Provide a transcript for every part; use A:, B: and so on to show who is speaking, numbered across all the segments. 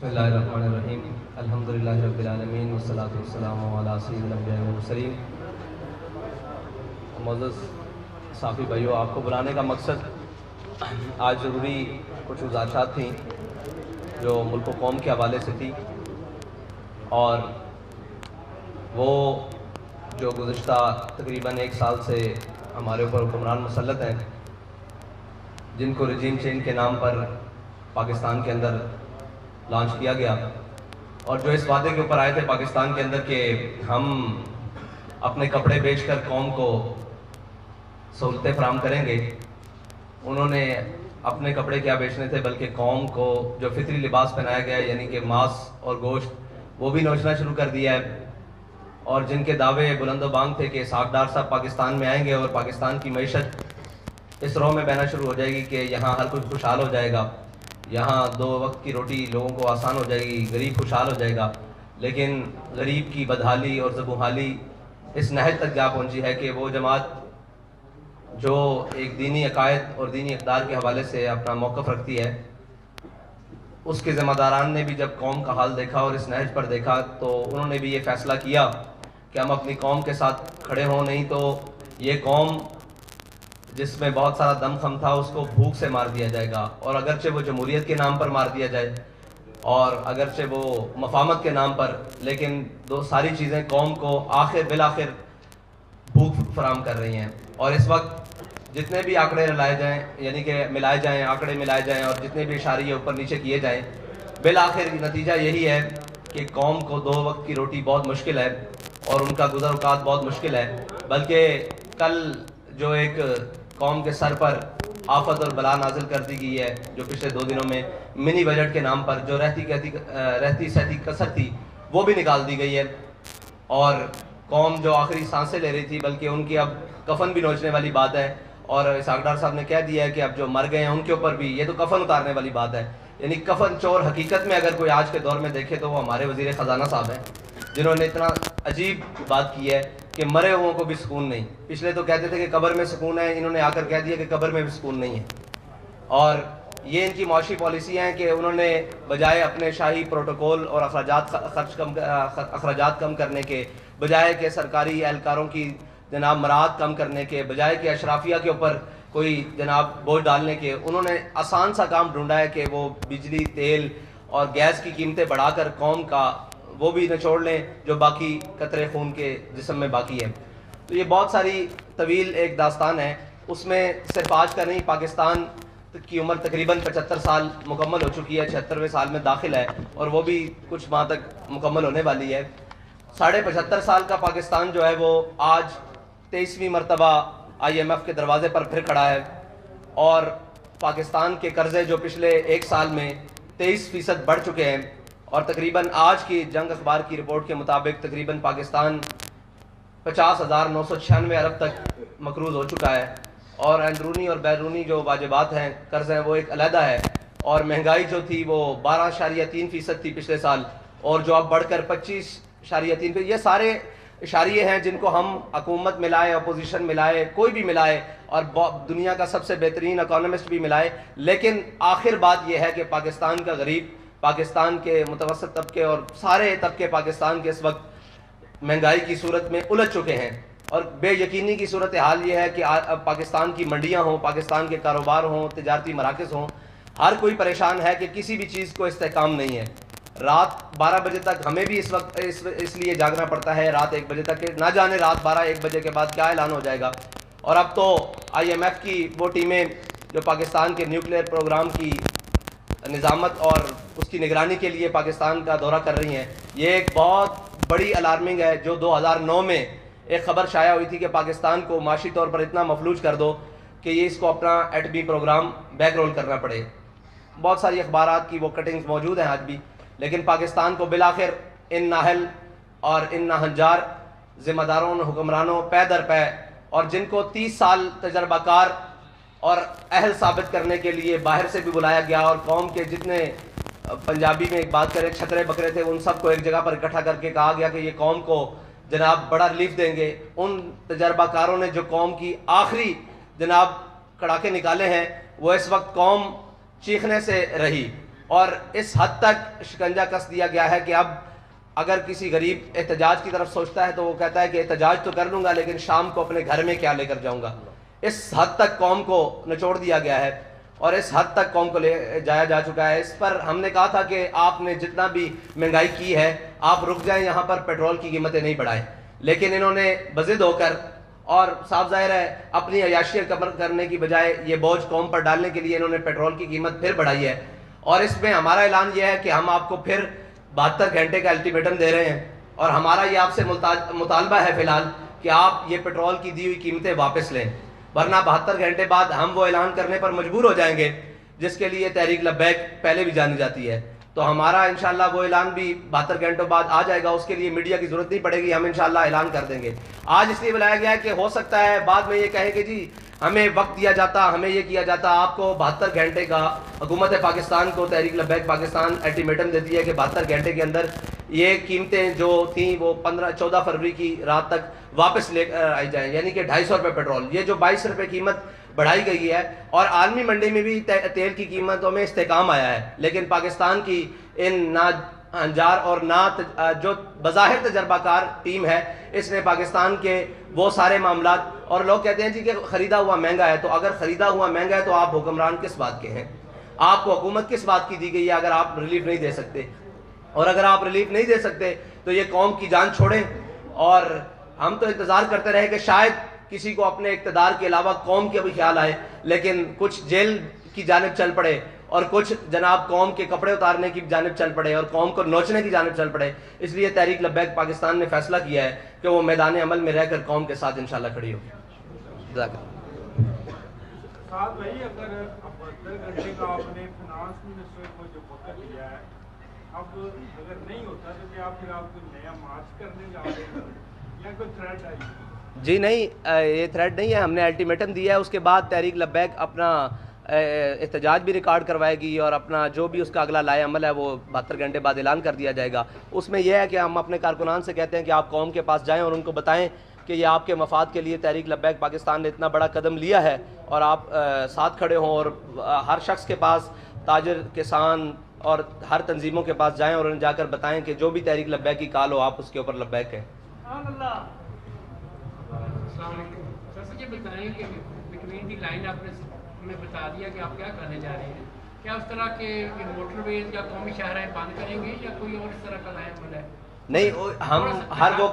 A: بسم اللہ الرحمن الرحیم الحمدللہ رب العالمین والصلاة والسلام علی سید الانبیاء والمرسلین۔ معزز صافی بھائیو، آپ کو بلانے کا مقصد آج ضروری کچھ گزارشات تھیں جو ملک و قوم کے حوالے سے تھی، اور وہ جو گزشتہ تقریباً 1 سال سے ہمارے اوپر حکمران مسلط ہیں، جن کو رجیم چینج کے نام پر پاکستان کے اندر لانچ کیا گیا، اور جو اس وعدے کے اوپر آئے تھے پاکستان کے اندر کہ ہم اپنے کپڑے بیچ کر قوم کو سہولتیں فراہم کریں گے، انہوں نے اپنے کپڑے کیا بیچنے تھے بلکہ قوم کو جو فطری لباس پہنایا گیا ہے، یعنی کہ ماس اور گوشت، وہ بھی نوچنا شروع کر دیا ہے۔ اور جن کے دعوے بلند و بانگ تھے کہ اسحاق ڈار صاحب پاکستان میں آئیں گے اور پاکستان کی معیشت اس رو میں بہنا شروع ہو جائے گی کہ یہاں ہر کوئی خوشحال ہو جائے گا، یہاں 2 وقت کی روٹی لوگوں کو آسان ہو جائے گی، غریب خوشحال ہو جائے گا، لیکن غریب کی بدحالی اور زبونحالی اس نہج تک جا پہنچی ہے کہ وہ جماعت جو ایک دینی عقائد اور دینی اقدار کے حوالے سے اپنا موقف رکھتی ہے، اس کے ذمہ داران نے بھی جب قوم کا حال دیکھا اور اس نہج پر دیکھا تو انہوں نے بھی یہ فیصلہ کیا کہ ہم اپنی قوم کے ساتھ کھڑے ہوں، نہیں تو یہ قوم جس میں بہت سارا دم خم تھا اس کو بھوک سے مار دیا جائے گا، اور اگرچہ وہ جمہوریت کے نام پر مار دیا جائے اور اگرچہ وہ مفاہمت کے نام پر، لیکن ساری چیزیں قوم کو بالآخر بھوک فراہم کر رہی ہیں۔ اور اس وقت جتنے بھی آنکڑے لائے جائیں، یعنی کہ ملائے جائیں، آنکڑے ملائے جائیں اور جتنے بھی اشاریے اوپر نیچے کیے جائیں، بالآخر نتیجہ یہی ہے کہ قوم کو 2 وقت کی روٹی بہت مشکل ہے اور ان کا گزر اوقات بہت مشکل ہے۔ بلکہ کل جو ایک قوم کے سر پر آفت اور بلا نازل کر دی گئی ہے، جو پچھلے 2 دنوں میں منی بجٹ کے نام پر جو رہتی سہتی کسر تھی وہ بھی نکال دی گئی ہے، اور قوم جو آخری سانسیں لے رہی تھی بلکہ ان کی اب کفن بھی نوچنے والی بات ہے، اور اسحاق ڈار صاحب نے کہہ دیا ہے کہ اب جو مر گئے ہیں ان کے اوپر بھی یہ تو کفن اتارنے والی بات ہے۔ یعنی کفن چور حقیقت میں اگر کوئی آج کے دور میں دیکھے تو وہ ہمارے وزیر خزانہ صاحب ہیں، جنہوں نے اتنا عجیب بات کی ہے کہ مرے ہوں کو بھی سکون نہیں۔ پچھلے تو کہتے تھے کہ قبر میں سکون ہے، انہوں نے آ کر کہہ دیا کہ قبر میں بھی سکون نہیں ہے۔ اور یہ ان کی معاشی پالیسی ہیں کہ انہوں نے بجائے اپنے شاہی پروٹوکول اور اخراجات کم کرنے کے، بجائے کہ سرکاری اہلکاروں کی جناب مراعات کم کرنے کے، بجائے کہ اشرافیہ کے اوپر کوئی جناب بوجھ ڈالنے کے، انہوں نے آسان سا کام ڈھونڈا ہے کہ وہ بجلی، تیل اور گیس کی قیمتیں بڑھا کر قوم کا وہ بھی نچوڑ لیں جو باقی قطرے خون کے جسم میں باقی ہے۔ تو یہ بہت ساری طویل ایک داستان ہے، اس میں صرف آج کا نہیں، پاکستان کی عمر تقریباً 75 سال مکمل ہو چکی ہے، 76ویں سال میں داخل ہے اور وہ بھی کچھ ماہ تک مکمل ہونے والی ہے۔ 75.5 سال کا پاکستان جو ہے وہ آج 23ویں مرتبہ IMF کے دروازے پر پھر کھڑا ہے، اور پاکستان کے قرضے جو پچھلے 1 سال میں 23% بڑھ چکے ہیں، اور تقریباً آج کی جنگ اخبار کی رپورٹ کے مطابق تقریباً پاکستان 50,996 ارب تک مقروض ہو چکا ہے، اور اندرونی اور بیرونی جو واجبات ہیں، قرض ہیں، وہ ایک علیحدہ ہے، اور مہنگائی جو تھی وہ 12.3% تھی پچھلے سال، اور جو اب بڑھ کر 25.3%۔ یہ سارے اشاریے ہیں جن کو ہم حکومت ملائے، اپوزیشن ملائے، کوئی بھی ملائے، اور دنیا کا سب سے بہترین اکانومسٹ بھی ملائے، لیکن آخر بات یہ ہے کہ پاکستان کا غریب، پاکستان کے متوسط طبقے اور سارے طبقے پاکستان کے اس وقت مہنگائی کی صورت میں الجھ چکے ہیں، اور بے یقینی کی صورتحال یہ ہے کہ اب پاکستان کی منڈیاں ہوں، پاکستان کے کاروبار ہوں، تجارتی مراکز ہوں، ہر کوئی پریشان ہے کہ کسی بھی چیز کو استحکام نہیں ہے۔ رات 12 بجے تک ہمیں بھی اس وقت اس لیے جاگنا پڑتا ہے، رات 1 بجے تک، کہ نہ جانے رات 12-1 بجے کے بعد کیا اعلان ہو جائے گا۔ اور اب تو IMF کی وہ ٹیمیں جو پاکستان کے نیوکلیئر پروگرام کی نظامت اور اس کی نگرانی کے لیے پاکستان کا دورہ کر رہی ہیں، یہ ایک بہت بڑی الارمنگ ہے۔ جو 2009 میں ایک خبر شائع ہوئی تھی کہ پاکستان کو معاشی طور پر اتنا مفلوج کر دو کہ یہ اس کو اپنا ایٹمی پروگرام بیک رول کرنا پڑے، بہت ساری اخبارات کی وہ کٹنگز موجود ہیں آج بھی، لیکن پاکستان کو بالآخر ان نااہل اور ان ناہنجار ذمہ داروں، حکمرانوں پے در پے، اور جن کو 30 سال تجربہ کار اور اہل ثابت کرنے کے لیے باہر سے بھی بلایا گیا، اور قوم کے جتنے پنجابی میں ایک بات کرے چھترے بکرے تھے ان سب کو ایک جگہ پر اکٹھا کر کے کہا گیا کہ یہ قوم کو جناب بڑا ریلیف دیں گے۔ ان تجربہ کاروں نے جو قوم کی آخری جناب کڑاکے نکالے ہیں، وہ اس وقت قوم چیخنے سے رہی، اور اس حد تک شکنجہ کس دیا گیا ہے کہ اب اگر کسی غریب احتجاج کی طرف سوچتا ہے تو وہ کہتا ہے کہ احتجاج تو کر لوں گا لیکن شام کو اپنے گھر میں کیا لے کر جاؤں گا. اس حد تک قوم کو نچوڑ دیا گیا ہے اور اس حد تک قوم کو لے جایا جا چکا ہے. اس پر ہم نے کہا تھا کہ آپ نے جتنا بھی مہنگائی کی ہے آپ رک جائیں, یہاں پر پیٹرول کی قیمتیں نہیں بڑھائیں, لیکن انہوں نے بضد ہو کر اور صاف ظاہر ہے اپنی عیاشیت کم کرنے کی بجائے یہ بوجھ قوم پر ڈالنے کے لیے انہوں نے پیٹرول کی قیمت پھر بڑھائی ہے. اور اس میں ہمارا اعلان یہ ہے کہ ہم آپ کو پھر 72 گھنٹے کا الٹیمیٹم دے رہے ہیں اور ہمارا یہ آپ سے مطالبہ ہے فی الحال کہ آپ یہ پیٹرول کی دی ہوئی قیمتیں واپس لیں, ورنہ 72 گھنٹے بعد ہم وہ اعلان کرنے پر مجبور ہو جائیں گے جس کے لیے تحریک لبیک پہلے بھی جانی جاتی ہے. تو ہمارا انشاءاللہ وہ اعلان بھی 72 گھنٹوں بعد آ جائے گا, اس کے لیے میڈیا کی ضرورت نہیں پڑے گی, ہم انشاءاللہ اعلان کر دیں گے. آج اس لیے بلایا گیا ہے کہ ہو سکتا ہے بعد میں یہ کہے کہ جی ہمیں وقت دیا جاتا, ہمیں یہ کیا جاتا. آپ کو 72 گھنٹے کا حکومت پاکستان کو تحریک لبیک پاکستان الٹیمیٹم دیتی ہے کہ 72 گھنٹے کے اندر یہ قیمتیں جو تھیں وہ 14 فروری کی رات تک واپس لے کر آئی جائیں, یعنی کہ 250 روپے پیٹرول, یہ جو 22 روپے قیمت بڑھائی گئی ہے. اور عالمی منڈی میں بھی تیل کی قیمتوں میں استحکام آیا ہے, لیکن پاکستان کی ان نا انجار اور جو بظاہر تجربہ کار ٹیم ہے اس نے پاکستان کے وہ سارے معاملات, اور لوگ کہتے ہیں جی کہ خریدا ہوا مہنگا ہے, تو اگر خریدا ہوا مہنگا ہے تو آپ حکمران کس بات کے ہیں, آپ کو حکومت کس بات کی دی گئی ہے اگر آپ ریلیف نہیں دے سکتے. اور اگر آپ ریلیف نہیں دے سکتے تو یہ قوم کی جان چھوڑیں. اور ہم تو انتظار کرتے رہے کہ شاید کسی کو اپنے اقتدار کے علاوہ قوم کے بھی خیال آئے, لیکن کچھ جیل کی جانب چل پڑے اور کچھ جناب قوم کے کپڑے اتارنے کی جانب چل پڑے اور قوم کو نوچنے کی جانب چل پڑے. اس لیے تحریک لبیک پاکستان نے فیصلہ کیا ہے کہ وہ میدان عمل میں رہ کر قوم کے ساتھ انشاءاللہ کھڑی ہوگی.
B: ساتھ بھائی اگر 72 گھنٹے کا آپ نے فنانس منسٹر کو جو وقت دیا ہے, اب اگر نہیں ہوتا تو کیا پھر آپ کوئی نیا مارچ کرنے جا رہے ہیں یا کوئی تھریٹ آئی؟
A: جی نہیں, یہ تھریٹ نہیں ہے, ہم نے الٹیمیٹم دیا ہے. اس کے بعد تحریک لبیک اپنا احتجاج بھی ریکارڈ کروائے گی اور اپنا جو بھی اس کا اگلا لائے عمل ہے وہ 72 گھنٹے بعد اعلان کر دیا جائے گا. اس میں یہ ہے کہ ہم اپنے کارکنان سے کہتے ہیں کہ آپ قوم کے پاس جائیں اور ان کو بتائیں کہ یہ آپ کے مفاد کے لیے تحریک لبیک پاکستان نے اتنا بڑا قدم لیا ہے اور آپ ساتھ کھڑے ہوں, اور ہر شخص کے پاس, تاجر, کسان اور ہر تنظیموں کے پاس جائیں اور انہیں جا کر بتائیں کہ جو بھی تحریک لبیک کی کال ہو آپ اس کے اوپر لبیک ہیں.
C: السلام علیکم سر, یہ بتائیں کہ بٹوین دی لائن آپ نے ہمیں بتا دیا کہ آپ کیا کرنے جا رہے ہیں, کیا اس طرح کے موٹر ویز یا قومی شاہراہیں بند کریں گے یا کوئی اور اس طرح کا لائن عمل ہے؟
A: نہیں, ہم ہر وہ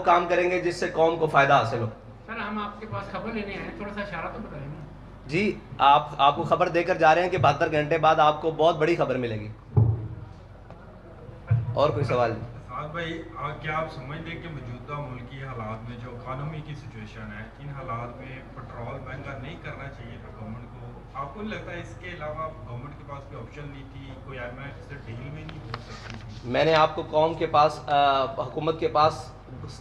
A: کام کریں گے جس سے قوم کو فائدہ حاصل ہو.
C: سر ہم آپ کے پاس خبر لینے آئے ہیں, تھوڑا سا اشارہ تو بتائیں نا.
A: جی آپ کو خبر دے کر جا رہے ہیں کہ 72 گھنٹے بعد آپ کو بہت بڑی خبر ملے گی. اور کوئی سوال نہیں؟
B: بھائی کیا آپ سمجھتے ہیں کہ موجودہ ملکی حالات میں جو اکانومی کی سچویشن ہے, ان حالات میں پیٹرول مہنگا نہیں کرنا چاہیے تھا گورنمنٹ کو؟ آپ کو نہیں لگتا ہے اس کے علاوہ گورنمنٹ کے پاس کوئی آپشن نہیں تھی, کوئی IMF سے ڈیل میں نہیں ہو سکتی تھی؟
A: میں نے آپ کو قوم کے پاس, حکومت کے پاس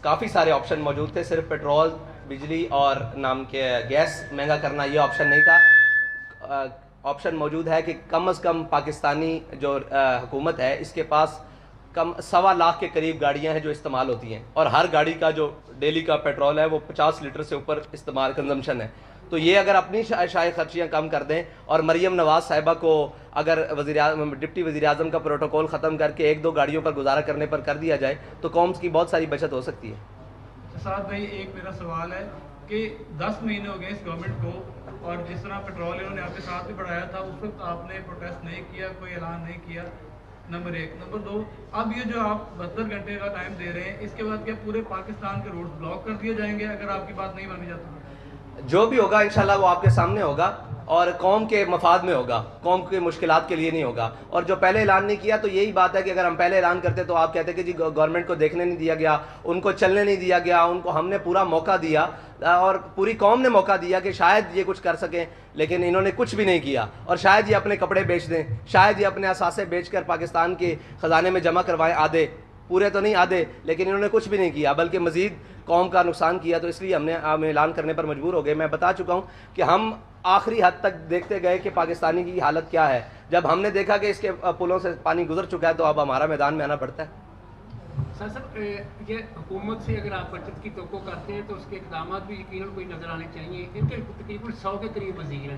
A: کافی سارے آپشن موجود تھے, صرف پیٹرول, بجلی اور نام کے گیس مہنگا کرنا یہ آپشن نہیں تھا. آپشن موجود ہے کہ کم از کم پاکستانی جو حکومت ہے اس کے پاس کم 1.25 لاکھ کے قریب گاڑیاں ہیں جو استعمال ہوتی ہیں, اور ہر گاڑی کا جو ڈیلی کا پیٹرول ہے وہ 50 لیٹر سے اوپر استعمال کنزمپشن ہے. تو یہ اگر اپنی شائع خرچیاں کم کر دیں اور مریم نواز صاحبہ کو اگر ڈپٹی وزیر اعظم کا پروٹوکول ختم کر کے 1-2 گاڑیوں پر گزارا کرنے پر کر دیا جائے تو قوم کی بہت ساری بچت ہو سکتی ہے.
D: سعد بھائی ایک میرا سوال ہے کہ 10 مہینے ہو گئے اس گورنمنٹ کو, اور جس طرح پیٹرول انہوں نے آپ کے ساتھ بھی بڑھایا تھا اس وقت آپ نے پروٹیسٹ نہیں کیا, کوئی اعلان نہیں کیا, نمبر 1. نمبر 2, اب یہ جو آپ 72 گھنٹے کا ٹائم دے رہے ہیں اس کے بعد کیا پورے پاکستان کے روڈ بلاک کر دیے جائیں گے اگر آپ کی بات نہیں مانی جاتی؟
A: جو بھی ہوگا انشاءاللہ وہ آپ کے سامنے ہوگا اور قوم کے مفاد میں ہوگا, قوم کی مشکلات کے لیے نہیں ہوگا. اور جو پہلے اعلان نہیں کیا تو یہی بات ہے کہ اگر ہم پہلے اعلان کرتے تو آپ کہتے کہ جی گورنمنٹ کو دیکھنے نہیں دیا گیا, ان کو چلنے نہیں دیا گیا, ان کو ہم نے پورا موقع دیا اور پوری قوم نے موقع دیا کہ شاید یہ کچھ کر سکیں, لیکن انہوں نے کچھ بھی نہیں کیا. اور شاید یہ اپنے کپڑے بیچ دیں, شاید یہ اپنے اثاثے بیچ کر پاکستان کے خزانے میں جمع کروائیں, آدھے, پورے تو نہیں آدھے, لیکن انہوں نے کچھ بھی نہیں کیا بلکہ مزید قوم کا نقصان کیا. تو اس لیے ہم اعلان کرنے پر مجبور ہو گئے. میں بتا چکا ہوں کہ ہم آخری حد تک دیکھتے گئے کہ پاکستانی کی حالت کیا ہے. جب ہم نے دیکھا کہ اس کے پلوں سے پانی گزر چکا ہے تو اب ہمارا میدان میں آنا پڑتا ہے.
C: سر یہ حکومت سے اگر آپ بچت کی توقع کرتے ہیں تو اس کے اقدامات بھی یقیناً کوئی نظر آنے چاہیے. ان کے تقریباً 100 کے قریب وزیر ہیں,